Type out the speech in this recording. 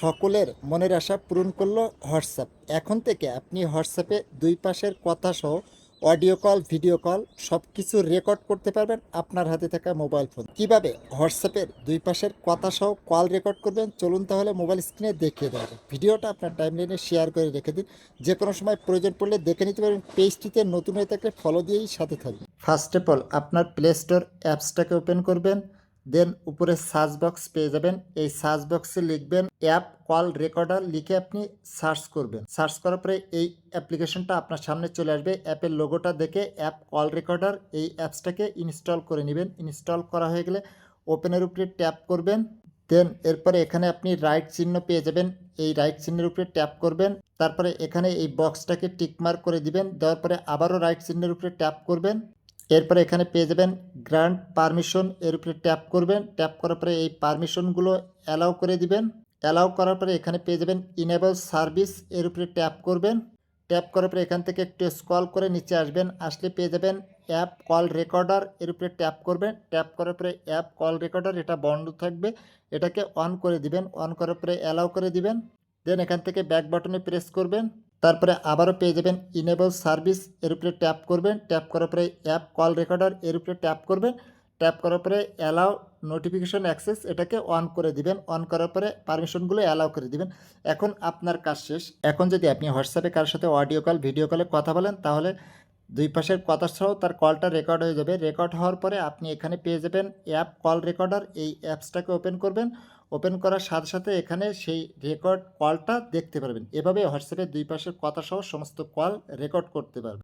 সকলের মনের আশা পূরণ করলো হোয়াটসঅ্যাপ। এখন থেকে আপনি হোয়াটসঅ্যাপে দুই পাশের কথা সহ অডিও কল, ভিডিও কল সব কিছু রেকর্ড করতে পারবেন আপনার হাতে থাকা মোবাইল ফোন। কিভাবে হোয়াটসঅ্যাপের দুই পাশের কথা সহ কল রেকর্ড করবেন, চলুন তাহলে মোবাইল স্ক্রিনে দেখিয়ে দেওয়া যাবে। ভিডিওটা আপনার টাইমলাইনে শেয়ার করে রেখে দিন, যে কোনো সময় প্রয়োজন পড়লে দেখে নিতে পারবেন। পেজটিতে নতুন হয়ে থাকলে ফলো দিয়েই সাথে থাকবেন। ফার্স্ট অফ অল আপনার প্লে স্টোর অ্যাপসটাকে ওপেন করবেন, দেন উপরে সার্চ বক্স পেয়ে যাবেন। এই সার্চ বক্সে লিখবেন অ্যাপ কল রেকর্ডার, লিখে আপনি সার্চ করবেন। সার্চ করার পরে এই অ্যাপ্লিকেশনটা আপনার সামনে চলে আসবে। অ্যাপের লোগোটা দেখে অ্যাপ কল রেকর্ডার এই অ্যাপসটাকে ইনস্টল করে নেবেন। ইনস্টল করা হয়ে গেলে ওপেনের উপরে ট্যাপ করবেন। দেন এরপরে এখানে আপনি রাইট চিহ্ন পেয়ে যাবেন, এই রাইট চিহ্নের উপরে ট্যাপ করবেন। তারপরে এখানে এই বক্সটাকে টিকমার্ক করে দিবেন। দেওয়ার পরে আবারও রাইট চিহ্নের উপরে ট্যাপ করবেন। এরপরে এখানে পেয়ে যাবেন গ্রান্ট পারমিশন, এর উপরে ট্যাপ করবেন। ট্যাপ করার পরে এই পারমিশনগুলো অ্যালাউ করে দিবেন। অ্যালাউ করার পরে এখানে পেয়ে যাবেন ইনেবল সার্ভিস, এর উপরে ট্যাপ করবেন। ট্যাপ করার পরে এখান থেকে একটু স্ক্রল করে নিচে আসবেন, আসলে পেয়ে যাবেন অ্যাপ কল রেকর্ডার, এর উপরে ট্যাপ করবেন। ট্যাপ করার পরে অ্যাপ কল রেকর্ডার এটা বন্ধ থাকবে, এটাকে অন করে দিবেন। অন করার পরে অ্যালাউ করে দিবেন। দেন এখান থেকে ব্যাক বাটনে প্রেস করবেন। তারপরে আবারও পেয়ে যাবেন ইনেবল সার্ভিস, এর উপরে ট্যাপ করবেন। ট্যাপ করার পরে অ্যাপ কল রেকর্ডার, এর উপরে ট্যাপ করবেন। ট্যাপ করার পরে অ্যালাউ নোটিফিকেশন অ্যাক্সেস, এটাকে অন করে দিবেন। অন করার পরে পারমিশনগুলো অ্যালাউ করে দিবেন। এখন আপনার কাজ শেষ। এখন যদি আপনি হোয়াটসঅ্যাপে কারোর সাথে অডিও কল, ভিডিও কলে কথা বলেন, তাহলে দুই পাশের কথা সহ তার কলটা রেকর্ড হয়ে যাবে। রেকর্ড হওয়ার পরে আপনি এখানে পেয়ে যাবেন অ্যাপ কল রেকর্ডার, এই অ্যাপসটাকে ওপেন করবেন। ওপেন করার সাথে সাথে এখানে সেই রেকর্ড কলটা দেখতে পারবেন। এভাবে হোয়াটসঅ্যাপে দুই পাশের কথা সহ সমস্ত কল রেকর্ড করতে পারবেন।